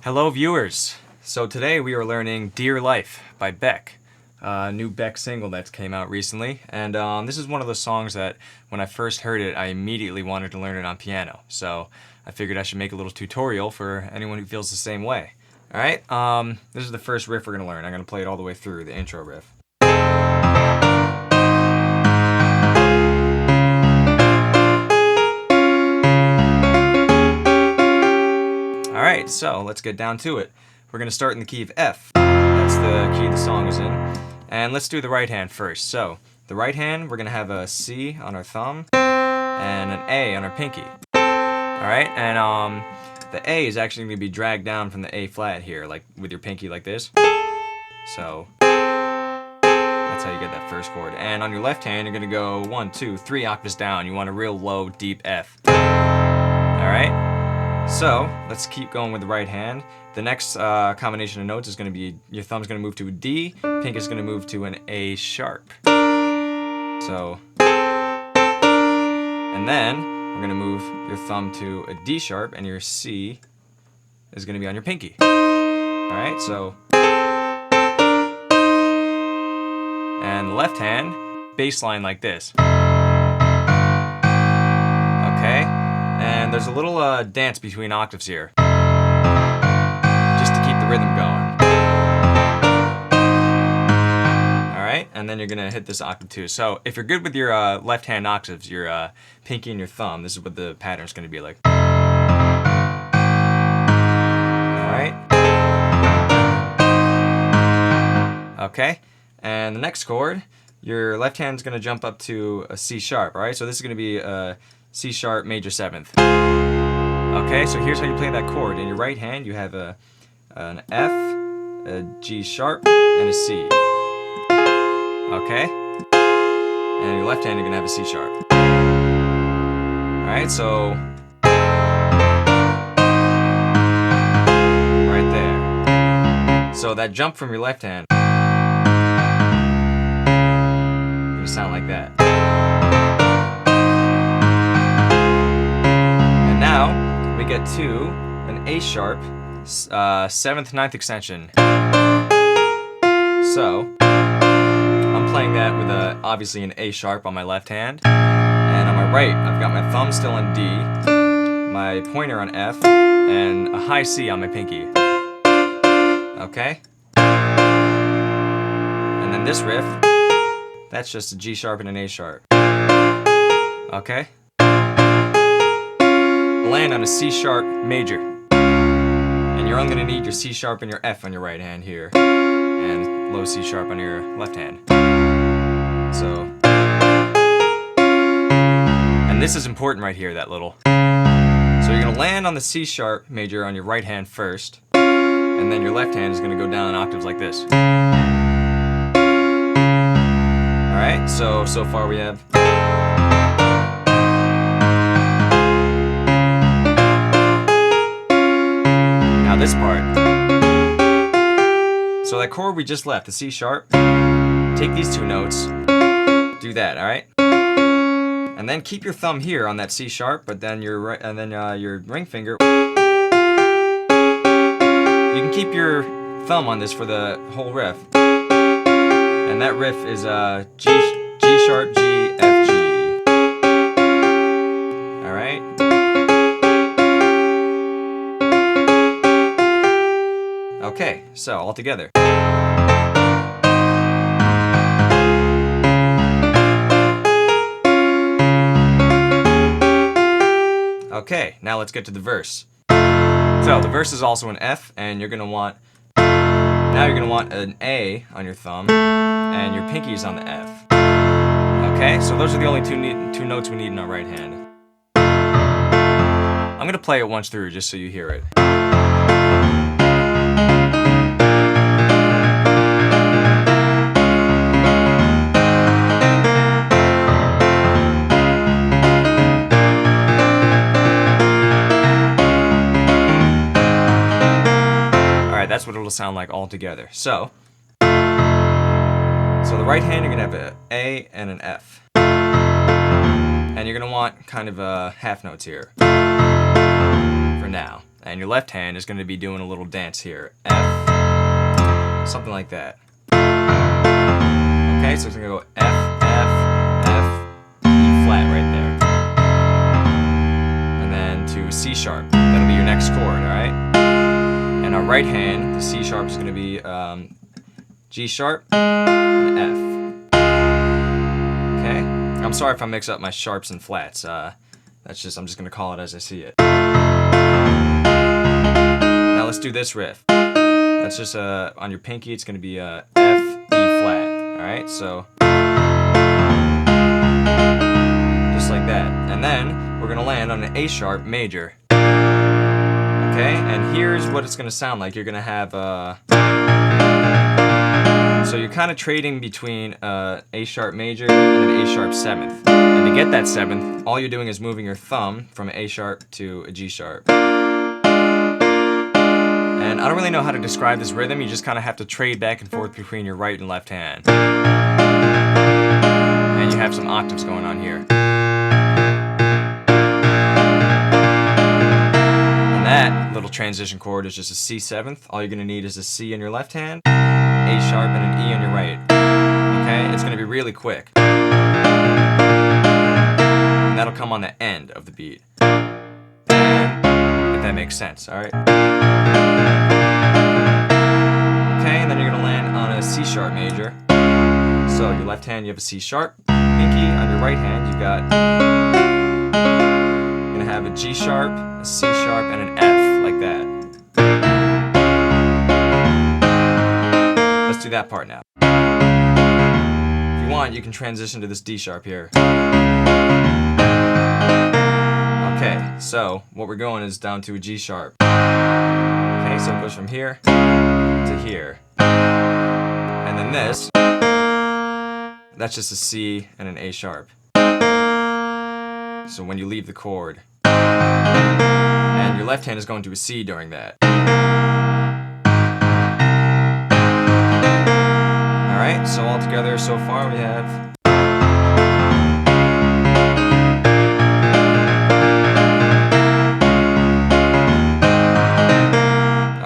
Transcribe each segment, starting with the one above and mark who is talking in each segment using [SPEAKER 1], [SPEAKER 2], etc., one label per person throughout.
[SPEAKER 1] Hello viewers! So today we are learning Dear Life by Beck, a new Beck single that came out recently, and this is one of those songs that when I first heard it I immediately wanted to learn it on piano, so I figured I should make a little tutorial for anyone who feels the same way. Alright, this is the first riff we're going to learn. I'm going to play it all the way through, the intro riff. Alright, so let's get down to it. We're going to start in the key of F. That's the key the song is in. And let's do the right hand first. So, the right hand, we're going to have a C on our thumb and an A on our pinky. Alright, and the A is actually going to be dragged down from the A flat here, like with your pinky like this. So, that's how you get that first chord. And on your left hand, you're going to go 1, 2, 3 octaves down. You want a real low, deep F. Alright? So, let's keep going with the right hand. The next combination of notes is going to be, your thumb's going to move to a D, pink is going to move to an A sharp. So, and then we're going to move your thumb to a D sharp, and your C is going to be on your pinky. Alright, so, and the left hand, bass line like this. Okay? And there's a little dance between octaves here, just to keep the rhythm going. Alright, and then you're going to hit this octave too. So if you're good with your left hand octaves, your pinky and your thumb, this is what the pattern's going to be like. Alright. Okay, and the next chord, your left hand's going to jump up to a C sharp, alright? So this is going to be a C sharp major 7th. Okay, so here's how you play that chord. In your right hand, you have an F, a G sharp, and a C. Okay? And in your left hand, you're going to have a C sharp. Alright, so right there. So that jump from your left hand is going to sound like that. Now, we get to an A sharp, 7th, 9th extension. So, I'm playing that with obviously an A sharp on my left hand. And on my right, I've got my thumb still on D, my pointer on F, and a high C on my pinky. Okay? And then this riff, that's just a G sharp and an A sharp. Okay? Land on a C sharp major, and you're only going to need your C sharp and your F on your right hand here, and low C sharp on your left hand. So, and this is important right here, that little. So you're going to land on the C sharp major on your right hand first, and then your left hand is going to go down in octaves like this. Alright, so far we have this part. So that chord we just left, the C sharp, take these two notes, do that, alright? And then keep your thumb here on that C sharp, but then your ring finger, you can keep your thumb on this for the whole riff. And that riff is G sharp, G, F, G. Alright? Okay, so all together. Okay, now let's get to the verse. So the verse is also an F, and you're gonna want an A on your thumb, and your pinky is on the F. Okay, so those are the only two notes we need in our right hand. I'm gonna play it once through just so you hear it. That's what it'll sound like all together. So the right hand, you're gonna have an A and an F, and you're gonna want kind of half notes here for now. and your left hand is going to be doing a little dance here. F, something like that. Okay, so it's going to go F, F, F, E flat right there. And then to C sharp. That'll be your next chord, alright? And our right hand, the C sharp is going to be G sharp and F. Okay? I'm sorry if I mix up my sharps and flats. I'm just going to call it as I see it. Now let's do this riff. That's just on your pinky, it's going to be F, E flat. Alright, so just like that. And then we're going to land on an A sharp major. Okay, and here's what it's going to sound like. You're going to have so you're kind of trading between A sharp major and an A sharp seventh. And to get that seventh, all you're doing is moving your thumb from an A sharp to a G sharp. And I don't really know how to describe this rhythm. You just kind of have to trade back and forth between your right and left hand. And you have some octaves going on here. And that little transition chord is just a C seventh. All you're going to need is a C in your left hand, A sharp, and an E on your right. Okay? It's going to be really quick. And that'll come on the end of the beat. If that makes sense, alright? Okay, and then you're going to land on a C sharp major. So your left hand, you have a C sharp. Pinky, on your right hand, you've got, you're going to have a G sharp, a C sharp, and an F, like that. Let's do that part now. If you want, you can transition to this D sharp here. Okay, so what we're going is down to a G sharp. Okay, so it goes from here to here. And then this, that's just a C and an A sharp. So when you leave the chord, and your left hand is going to a C during that. Alright, so all together so far we have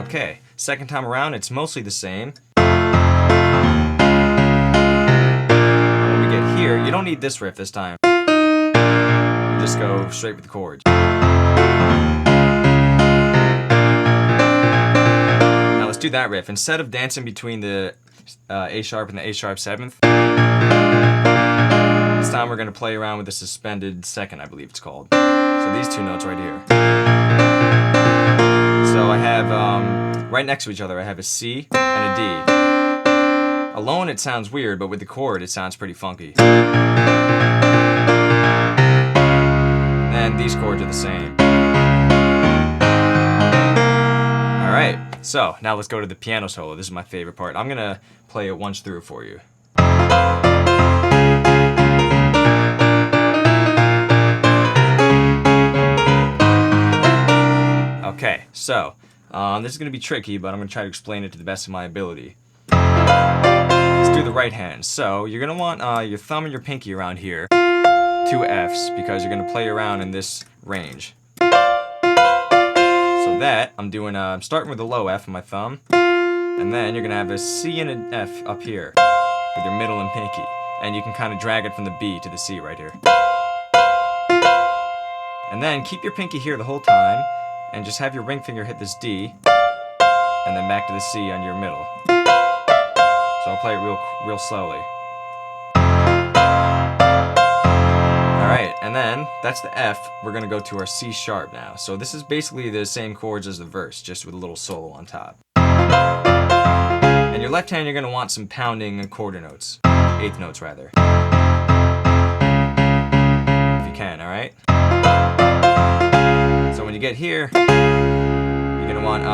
[SPEAKER 1] okay, second time around it's mostly the same. When we get here, you don't need this riff this time. You just go straight with the chords. Now let's do that riff. Instead of dancing between the A sharp and the A sharp seventh, this time we're going to play around with the suspended second, I believe it's called. So these two notes right here. So I have, right next to each other, I have a C and a D. Alone it sounds weird, but with the chord it sounds pretty funky. And these chords are the same. Alright, so now let's go to the piano solo. This is my favorite part. I'm going to play it once through for you. Okay, so this is going to be tricky, but I'm going to try to explain it to the best of my ability. Let's do the right hand. So you're going to want your thumb and your pinky around here, two Fs, because you're going to play around in this range. So that, I'm starting with a low F on my thumb, and then you're going to have a C and an F up here with your middle and pinky, and you can kind of drag it from the B to the C right here. And then keep your pinky here the whole time, and just have your ring finger hit this D, and then back to the C on your middle. So I'll play it real slowly. Alright, and then that's the F. We're going to go to our C sharp now. So this is basically the same chords as the verse, just with a little solo on top. And your left hand, you're going to want some pounding and quarter notes. Eighth notes, rather. If you can, alright? So when you get here, you're going to want,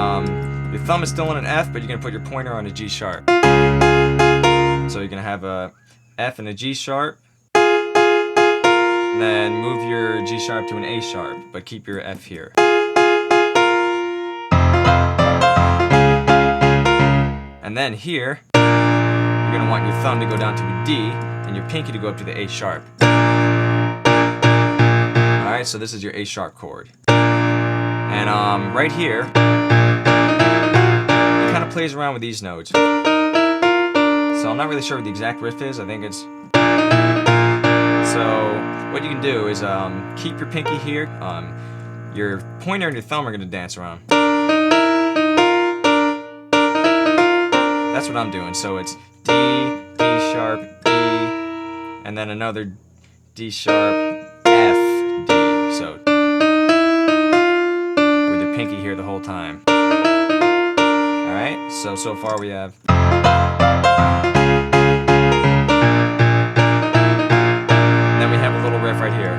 [SPEAKER 1] your thumb is still on an F, but you're going to put your pointer on a G sharp. So you're going to have a F and a G sharp, and then move your G sharp to an A sharp, but keep your F here. And then here, you're going to want your thumb to go down to a D, and your pinky to go up to the A sharp. Alright, so this is your A sharp chord. And right here, it kind of plays around with these notes. So I'm not really sure what the exact riff is. I think it's... So what you can do is keep your pinky here. Your pointer and your thumb are going to dance around. That's what I'm doing. So it's D, D sharp, E, and then another D sharp, F, D. So with your pinky here the whole time. Alright, so far we have... And then we have a little riff right here.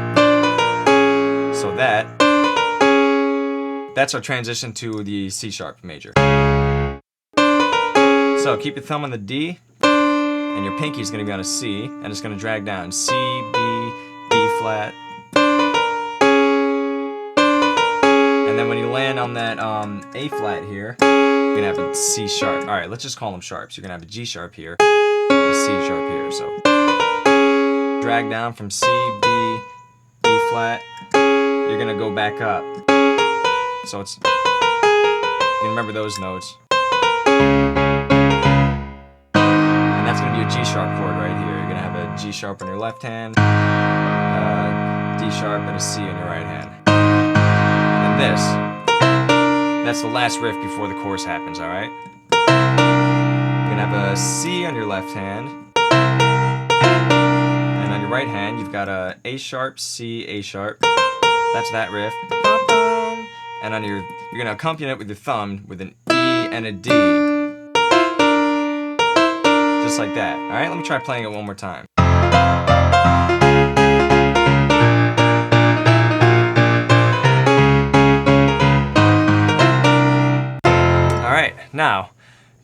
[SPEAKER 1] So that's our transition to the C sharp major. So keep your thumb on the D, and your pinky is going to be on a C, and it's going to drag down C, B, B flat. And then when you land on that A flat here, you're going to have a C sharp. Alright, let's just call them sharps. You're going to have a G sharp here, and a C sharp here. So drag down from C, B, B flat. You're going to go back up. So it's... You can remember those notes. And that's going to be a G sharp chord right here. You're going to have a G sharp on your left hand, D sharp, and a C on your right hand. And then that's the last riff before the chorus happens, alright? You're going to have a C on your left hand, and on your right hand you've got a A sharp, C, A sharp. That's that riff. And on you're going to accompany it with your thumb with an E and a D. Just like that. Alright, let me try playing it one more time. Alright, now,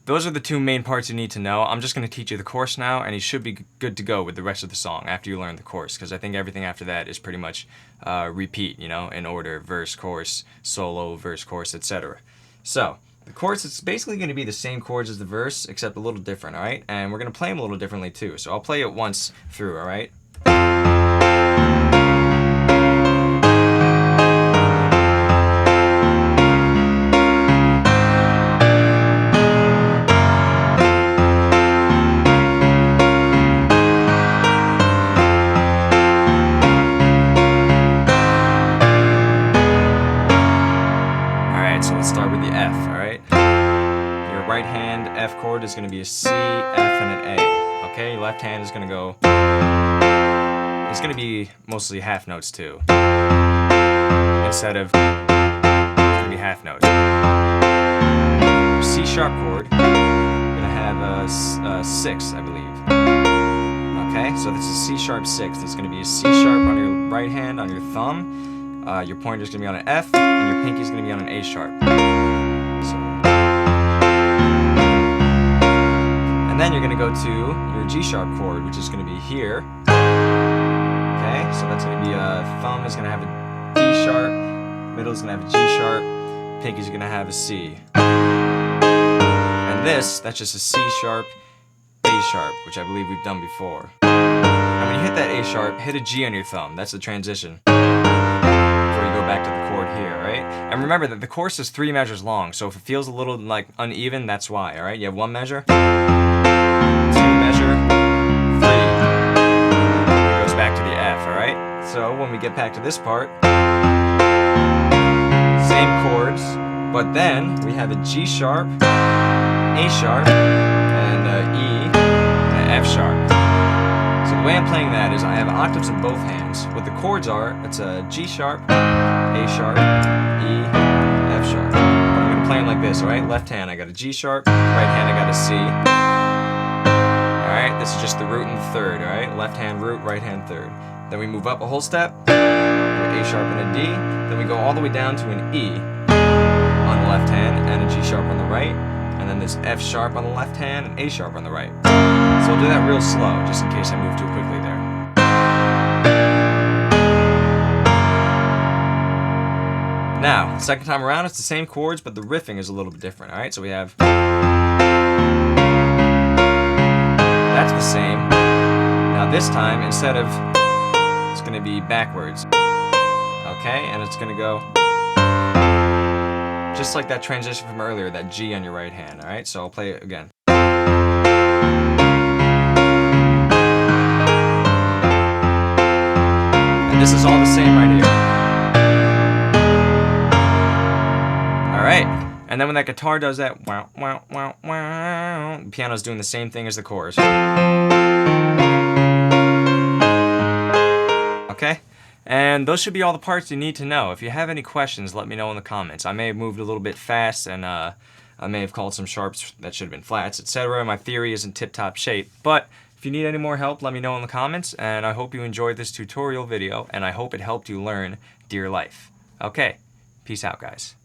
[SPEAKER 1] those are the two main parts you need to know. I'm just going to teach you the chorus now, and you should be good to go with the rest of the song after you learn the chorus, because I think everything after that is pretty much repeat, you know, in order: verse, chorus, solo, verse, chorus, etc. So, the chorus is basically going to be the same chords as the verse, except a little different, alright? And we're going to play them a little differently too, so I'll play it once through, alright? So let's start with the F, alright? Your right hand F chord is going to be a C, F, and an A. Okay, your left hand is going to go... It's going to be mostly half notes too. Instead of... It's going to be half notes. Your C sharp chord, you're going to have a 6, I believe. Okay, so this is C sharp 6. It's going to be a C sharp on your right hand, on your thumb. Your pointer is going to be on an F, and your pinky is going to be on an A sharp. And then you're going to go to your G sharp chord, which is going to be here. Okay, so that's going to be a thumb is going to have a D sharp, middle is going to have a G sharp, pinky is going to have a C. And that's just a C sharp, A sharp, which I believe we've done before. And when you hit that A sharp, hit a G on your thumb. That's the transition. Before you go back to the chord here, right? And remember that the chorus is 3 measures long, so if it feels a little like uneven, that's why, alright? You have 1 measure, 2 measure, 3. It goes back to the F, alright? So when we get back to this part, same chords, but then we have a G sharp, A sharp, and E, and an F sharp. So the way I'm playing that is I have octaves in both hands. What the chords are, it's a G sharp, A sharp, E, F sharp. But I'm going to play them like this, alright? Left hand, I got a G sharp. Right hand, I got a C. Alright, this is just the root and the third, alright? Left hand root, right hand third. Then we move up a whole step, A sharp and a D. Then we go all the way down to an E on the left hand and a G sharp on the right. And then this F sharp on the left hand and A sharp on the right. So I'll do that real slow, just in case I move too quickly there. Now, second time around, it's the same chords, but the riffing is a little bit different, alright? So we have... That's the same. Now this time, instead of... It's going to be backwards. Okay, and it's going to go... just like that transition from earlier, that G on your right hand, all right? So I'll play it again. And this is all the same right here. All right, and then when that guitar does that, wow, wow, wow, wow, the piano's doing the same thing as the chorus. Okay? And those should be all the parts you need to know. If you have any questions, let me know in the comments. I may have moved a little bit fast, and I may have called some sharps that should have been flats, etc. My theory isn't tip-top shape. But if you need any more help, let me know in the comments. And I hope you enjoyed this tutorial video, and I hope it helped you learn Dear Life. Okay, peace out, guys.